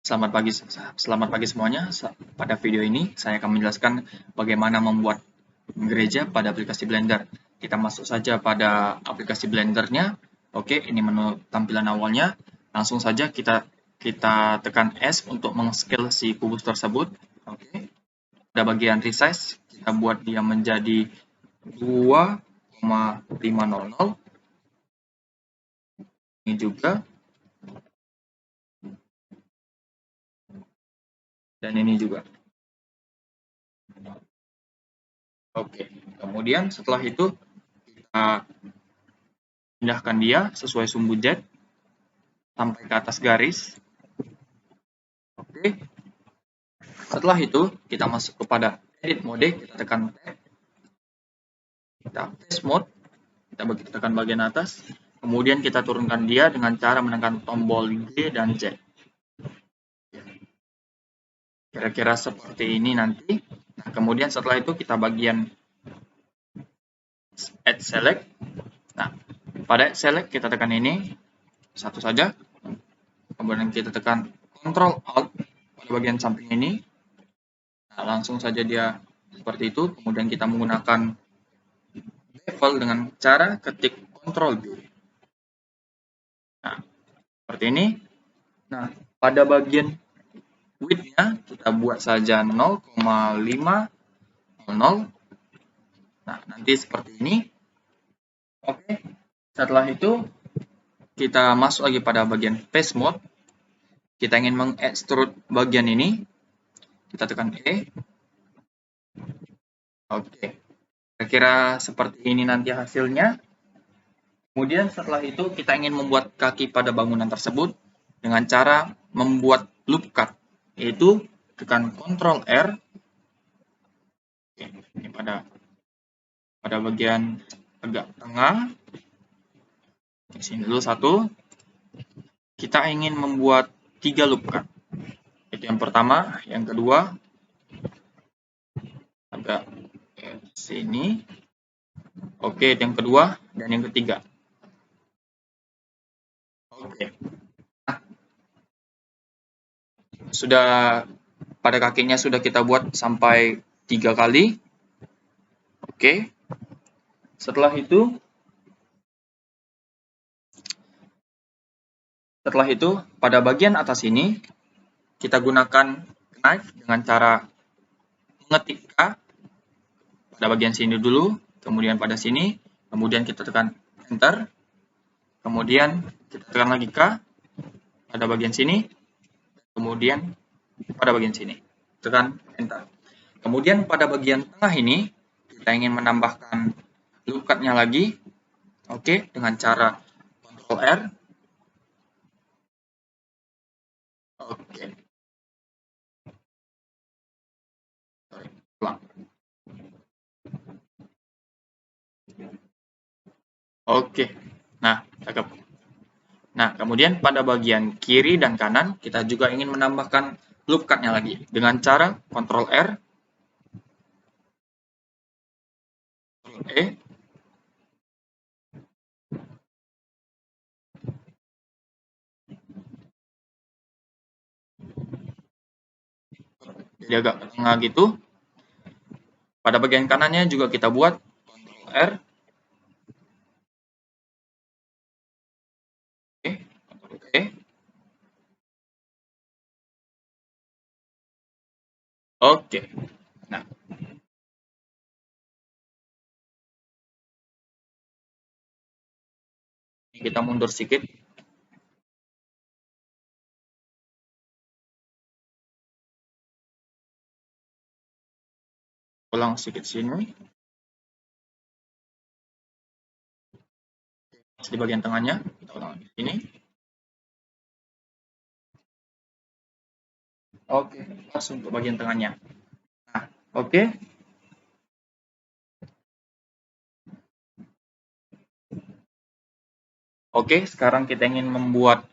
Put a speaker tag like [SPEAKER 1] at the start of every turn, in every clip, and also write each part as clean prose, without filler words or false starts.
[SPEAKER 1] Selamat pagi semuanya. Pada video ini saya akan menjelaskan bagaimana membuat gereja pada aplikasi Blender. Kita masuk saja pada aplikasi Blendernya. Oke, ini menu tampilan awalnya. Langsung saja kita tekan S untuk mengscale si kubus tersebut. Oke. Pada bagian resize kita buat dia menjadi 2,500. Ini juga. Dan ini juga. Oke, kemudian setelah itu kita pindahkan dia sesuai sumbu jet sampai ke atas garis. Oke. Setelah itu kita masuk kepada edit mode, kita tekan tab. Kita test mode, kita tekan bagian atas. Kemudian kita turunkan dia dengan cara menekan tombol G dan Z. Kira-kira seperti ini nanti. Nah, kemudian setelah itu kita bagian add select. Nah, pada add select kita tekan ini satu saja. Kemudian kita tekan Ctrl Alt pada bagian samping ini. Nah, langsung saja dia seperti itu. Kemudian kita menggunakan bevel dengan cara ketik Ctrl B. Nah, seperti ini. Nah, pada bagian width-nya kita buat saja 0,500. Nah, nanti seperti ini. Oke. Setelah itu kita masuk lagi pada bagian face mode. Kita ingin mengextrude bagian ini. Kita tekan E. Oke. Kira-kira seperti ini nanti hasilnya. Kemudian setelah itu kita ingin membuat kaki pada bangunan tersebut dengan cara membuat loop cut, yaitu tekan Ctrl R. Oke, ini pada bagian agak tengah. Di sini dulu satu. Kita ingin membuat 3 loop cut. Itu yang pertama, yang kedua agak sini. Oke, yang kedua dan yang ketiga. Oke. Nah, sudah pada kakinya sudah kita buat sampai 3 kali. Oke. Setelah itu pada bagian atas ini kita gunakan knife dengan cara mengetik K pada bagian sini dulu, kemudian pada sini, kemudian kita tekan enter, kemudian kita tekan lagi K pada bagian sini, kemudian pada bagian sini, tekan enter. Kemudian pada bagian tengah ini kita ingin menambahkan loop cut-nya lagi, oke, dengan cara Ctrl R. Oke. Pulang. Oke. Nah, cakep. Nah, kemudian pada bagian kiri dan kanan kita juga ingin menambahkan loop cut-nya lagi dengan cara Ctrl R, Ctrl E. Jadi agak ke tengah gitu. Pada bagian kanannya juga kita buat Ctrl R. Oke, Ctrl E. Oke. Nah, ini kita mundur sedikit. Ulang sedikit sini. Di bagian tengahnya kita ulang di sini. Oke, pas untuk bagian tengahnya. Nah, oke. Oke, sekarang kita ingin membuat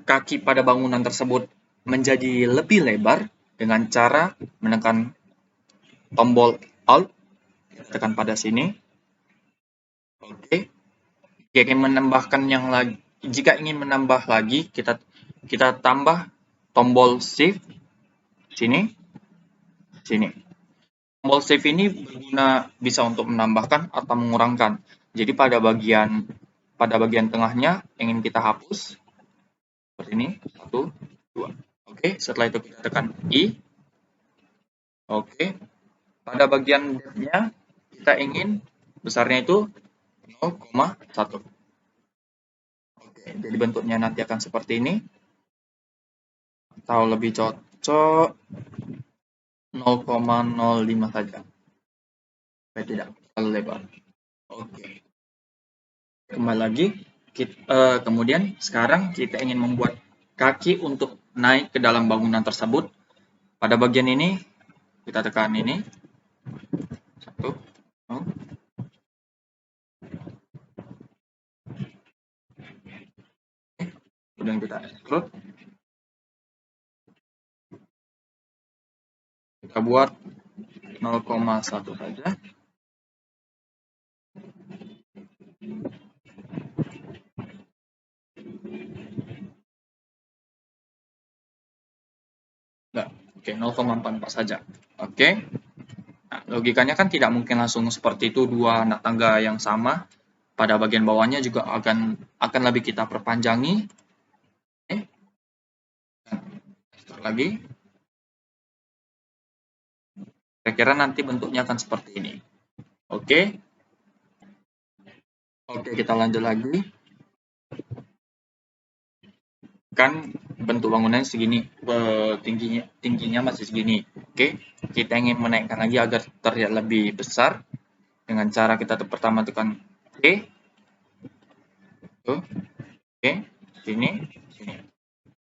[SPEAKER 1] kaki pada bangunan tersebut menjadi lebih lebar dengan cara menekan tombol Alt, kita tekan pada sini. Oke. Jika ingin menambah lagi, kita tambah tombol shift sini, sini. Tombol shift ini berguna bisa untuk menambahkan atau mengurangkan. Jadi pada bagian tengahnya ingin kita hapus seperti ini, 1, 2. Oke, setelah itu kita tekan I. Oke, pada bagian depth-nya kita ingin besarnya itu 0,1. Oke, jadi bentuknya nanti akan seperti ini. Atau lebih cocok 0,05 saja. Supaya tidak terlalu lebar. Oke. Kembali lagi, kemudian sekarang kita ingin membuat kaki untuk naik ke dalam bangunan tersebut. Pada bagian ini, kita tekan ini. 1, 0. Kemudian kita extrude. Kita buat 0,1 saja. Oke, 0,44 saja. Oke. Nah, logikanya kan tidak mungkin langsung seperti itu dua anak tangga yang sama. Pada bagian bawahnya juga akan lebih kita perpanjangi. Oke. Extrude lagi. Kira-kira nanti bentuknya akan seperti ini. Oke. Oke, kita lanjut lagi. Kan bentuk bangunannya segini, tingginya masih segini. Oke, kita ingin menaikkan lagi agar terlihat lebih besar dengan cara kita pertama tekan E. Oke, sini.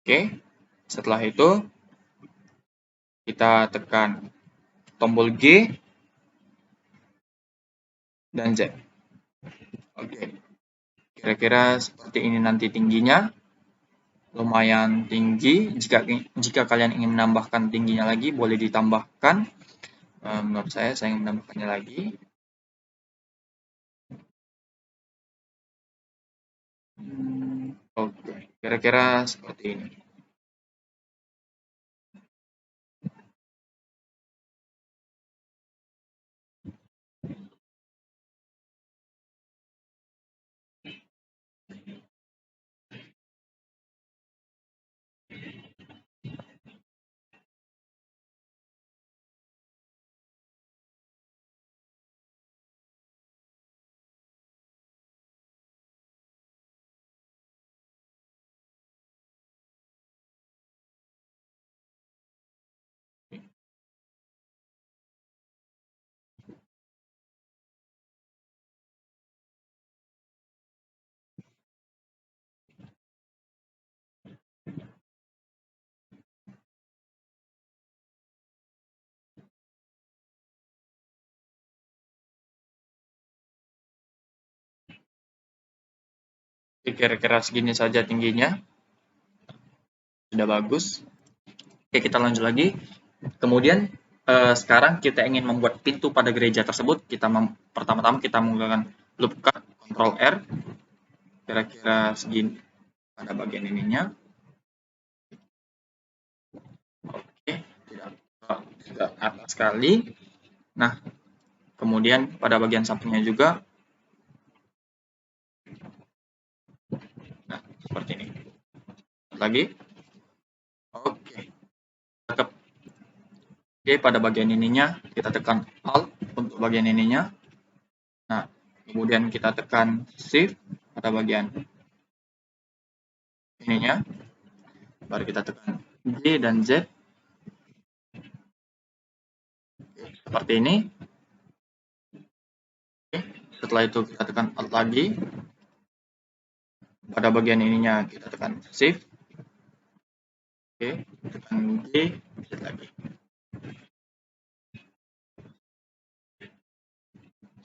[SPEAKER 1] Oke, setelah itu kita tekan tombol G dan Z. Oke, kira-kira seperti ini nanti tingginya. Lumayan tinggi. Jika kalian ingin menambahkan tingginya lagi, boleh ditambahkan. Menurut saya ingin menambahkannya lagi. Oke, kira-kira seperti ini. Kira-kira segini saja tingginya. Sudah bagus. Oke, kita lanjut lagi. Kemudian sekarang kita ingin membuat pintu pada gereja tersebut. Pertama-tama kita menggunakan loop cut, Ctrl R. Kira-kira segini pada bagian ininya. Oke, tidak atas sekali. Nah, kemudian pada bagian sampingnya juga. Nah, seperti ini. Lagi. Oke. Cakep. Oke, pada bagian ininya kita tekan Alt untuk bagian ininya. Nah, kemudian kita tekan Shift pada bagian ininya. Baru kita tekan G dan Z. Seperti ini. Oke, setelah itu kita tekan Alt lagi. Pada bagian ininya kita tekan Shift. Oke, tekan G, Z lagi.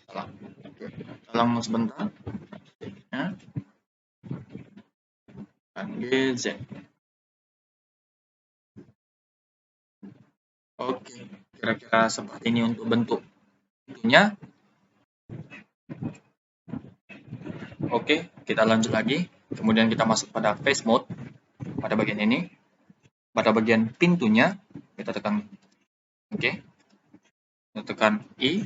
[SPEAKER 1] Salah. Oke, tolong sebentar. Tekan G, Z. Oke, kira-kira seperti ini untuk bentuk pintunya. Oke, kita lanjut lagi. Kemudian kita masuk pada face mode pada bagian ini. pada bagian pintunya kita tekan oke. Kita tekan I.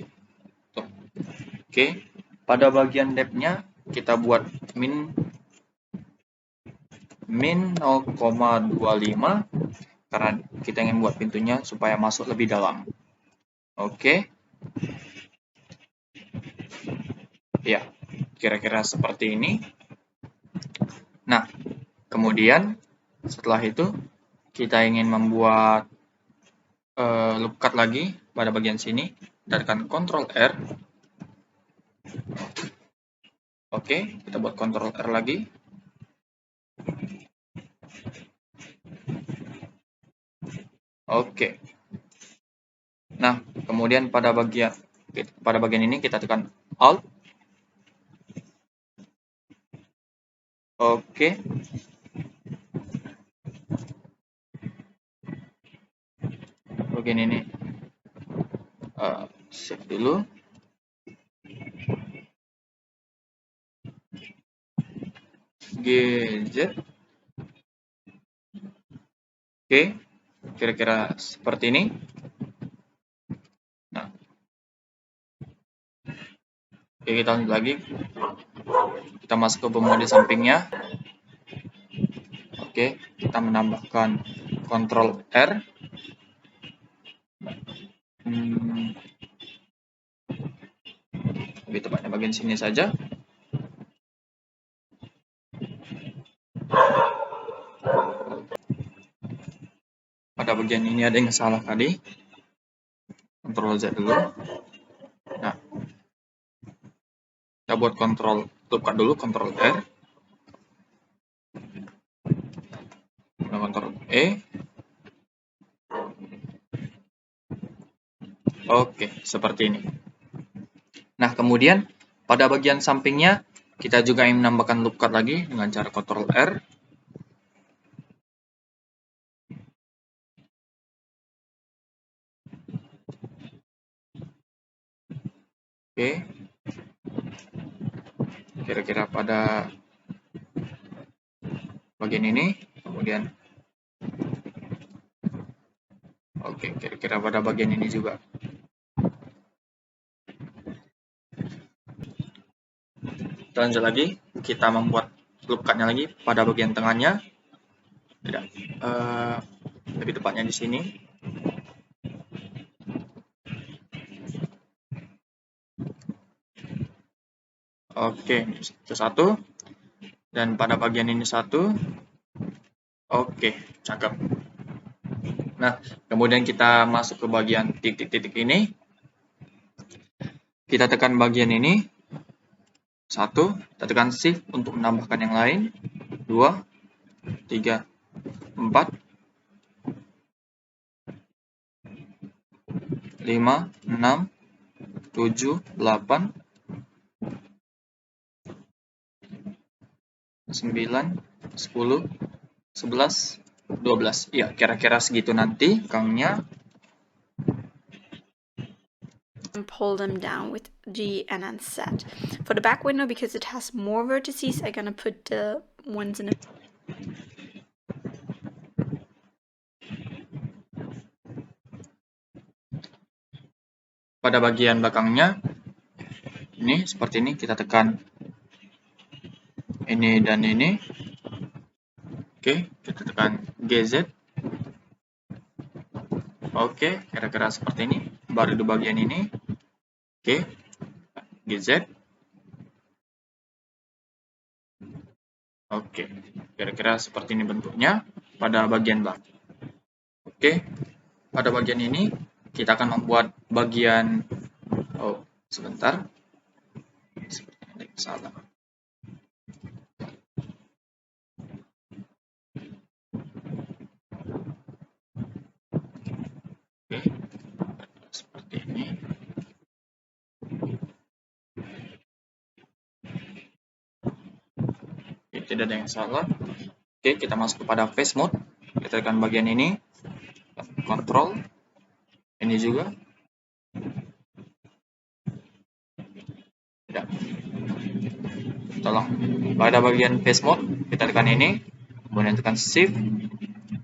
[SPEAKER 1] Oke. Pada bagian depth-nya kita buat min 0,25 karena kita ingin buat pintunya supaya masuk lebih dalam. Oke. Ya, kira-kira seperti ini. Nah, kemudian setelah itu kita ingin membuat loop cut lagi pada bagian sini, kita tekan Ctrl R. Oke, kita buat Ctrl R lagi. Oke. Nah, kemudian pada bagian ini kita tekan Alt. Oke. Bagian ini save dulu. GZ. Oke, kira-kira seperti ini. Nah, oke, kita lanjut lagi. Kita masuk ke pemode sampingnya. Oke, kita menambahkan Ctrl R. Lebih tepatnya bagian sini saja. Pada bagian ini ada yang salah tadi. Ctrl Z dulu. Nah, kita buat loop cut dulu, Ctrl R. Ctrl E. Oke, seperti ini. Nah, kemudian pada bagian sampingnya kita juga ingin menambahkan loop cut lagi dengan cara Ctrl R. Oke. Kira-kira pada bagian ini, kemudian oke, kira-kira pada bagian ini juga. Kita lanjut lagi, kita membuat loop cut-nya lagi pada bagian tengahnya. Tidak, lebih tepatnya di sini. Oke, itu satu. Dan pada bagian ini satu. Oke, cakep. Nah, kemudian kita masuk ke bagian titik-titik ini. Kita tekan bagian ini. 1, kita tekan Shift untuk menambahkan yang lain. 2, 3, 4, 5, 6, 7, 8, 9, 10, 11, 12. Ya, kira-kira segitu nanti belakangnya.
[SPEAKER 2] And pull them down with G and then Z. For the back window, because it has more vertices, I'm gonna put the ones in a
[SPEAKER 1] Pada bagian belakangnya ini seperti ini, kita tekan ini dan ini. Oke, kita tekan GZ. Oke, kira-kira seperti ini. Baru di bagian ini. Oke, GZ. Oke, kira-kira seperti ini bentuknya pada bagian belakang. Oke, pada bagian ini kita akan membuat bagian, sebentar, sepertinya ada yang salah. Oke, seperti ini. Oke, tidak ada yang salah. Oke, kita masuk kepada face mode. Kita tekan bagian ini, kontrol, ini juga. Tidak. Tolong. Pada bagian face mode, kita tekan ini, kemudian tekan shift,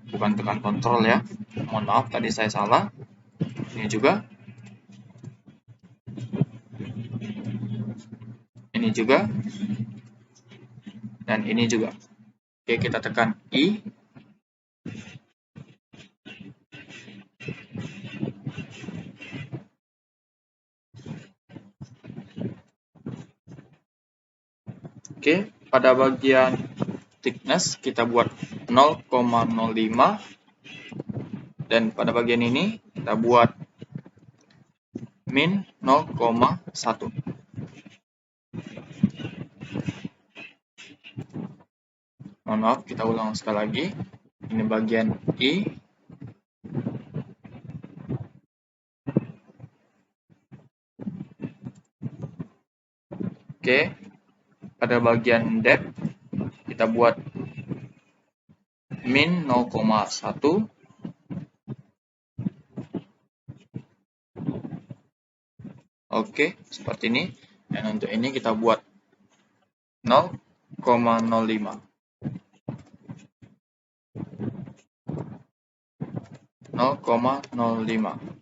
[SPEAKER 1] bukan tekan kontrol ya. Mohon maaf tadi saya salah. Ini juga. Ini juga. Dan ini juga. Oke, kita tekan I. Oke, pada bagian thickness kita buat 0,05 dan pada bagian ini kita buat min 0,1. Mohon maaf, kita ulang sekali lagi. Ini bagian I. Oke, pada bagian depth kita buat min 0,1. Oke, seperti ini. Dan untuk ini kita buat 0,05. 0,05.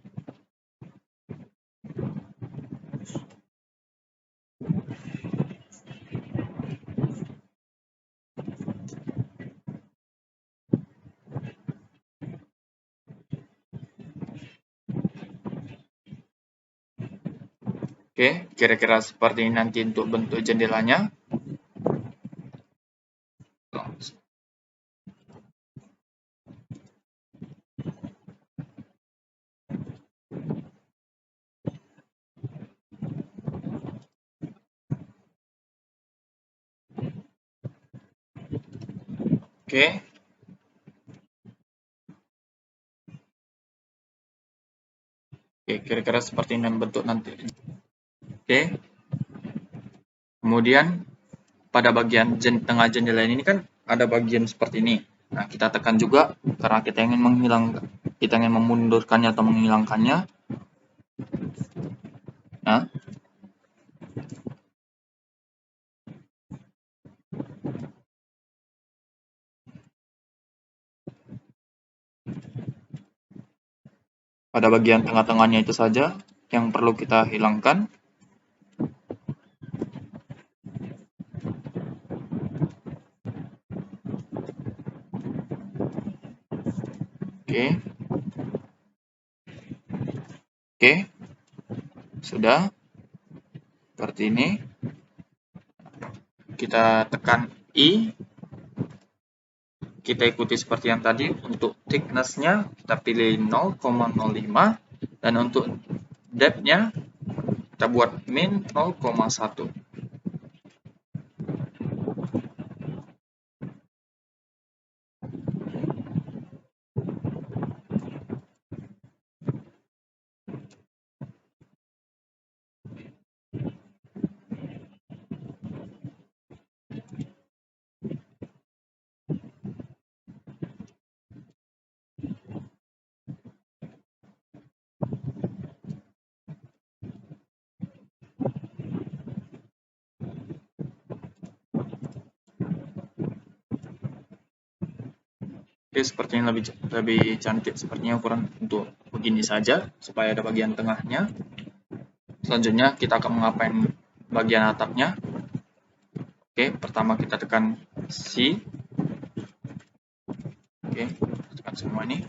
[SPEAKER 1] Oke, kira-kira seperti ini nanti untuk bentuk jendelanya. Oke. Oke, kira-kira seperti ini bentuk nanti. Oke. Kemudian pada bagian tengah jendela ini kan ada bagian seperti ini. Nah, kita tekan juga karena kita ingin memundurkannya atau menghilangkannya. Nah, pada bagian tengah-tengahnya itu saja yang perlu kita hilangkan. Oke. Oke. Sudah. Seperti ini. Kita tekan I. Kita ikuti seperti yang tadi. Untuk thickness-nya kita pilih 0,05 dan untuk depth-nya kita buat min 0,1. Oke, sepertinya lebih cantik sepertinya ukuran untuk begini saja supaya ada bagian tengahnya. Selanjutnya kita akan mengapain bagian atapnya. Oke, pertama kita tekan C. Oke, tekan semua ini.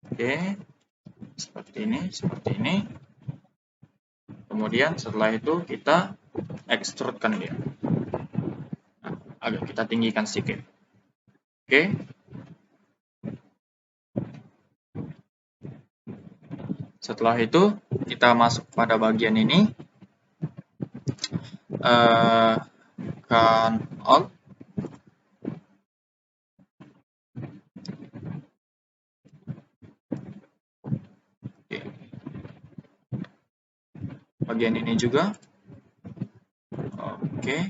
[SPEAKER 1] Oke, seperti ini. Kemudian setelah itu kita extrudekan dia. Nah, agak kita tinggikan sedikit. Oke. Setelah itu kita masuk pada bagian ini. Tekan Alt. Oke. Bagian ini juga. Oke.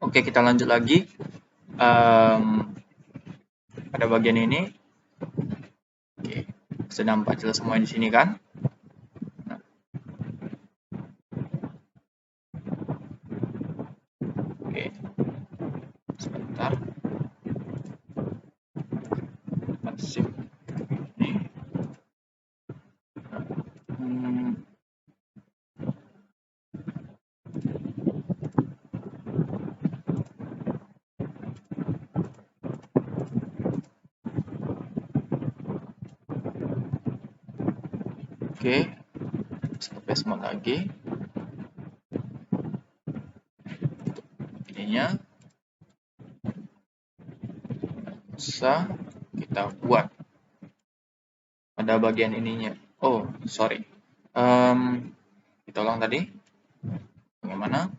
[SPEAKER 1] Oke, kita lanjut lagi. Pada bagian ini. Oke, sudah nampak jelas semua di sini kan? Nah. Oke, sebentar. Sip. Ini. Oke, paste mode lagi. Ininya bisa kita buat pada bagian ininya. Oh, sorry. Kita ulang tadi. Bagaimana?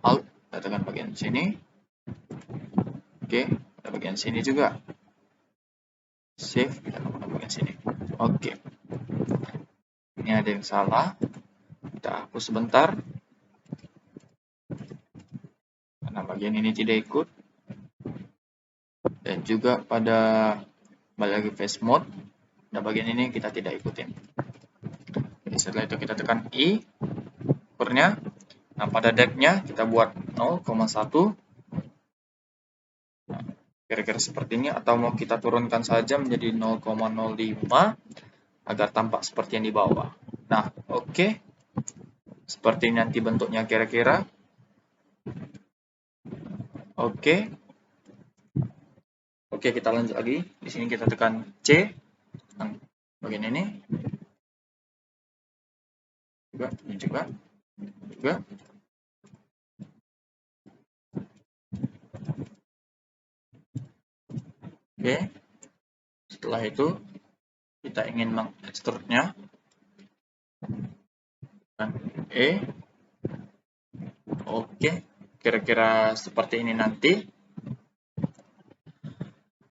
[SPEAKER 1] Alt, kita tekan bagian sini. Oke, pada bagian sini juga. Save, kita tekan bagian sini. Oke. Ini ada yang salah. Kita hapus sebentar. Karena bagian ini tidak ikut. Dan juga pada balik lagi face mode. Pada bagian ini kita tidak ikutin. Jadi setelah itu kita tekan I. Ukurnya. Nah, pada depth-nya kita buat 0,1. Nah, kira-kira seperti ini. Atau mau kita turunkan saja menjadi 0,05. Agar tampak seperti yang di bawah. Nah, oke. Seperti nanti bentuknya kira-kira. Oke. Oke, kita lanjut lagi. Di sini kita tekan C. Bagian ini. Ini juga. Oke. Setelah itu, kita ingin mengekstrudnya. Dan E. Oke. Kira-kira seperti ini nanti.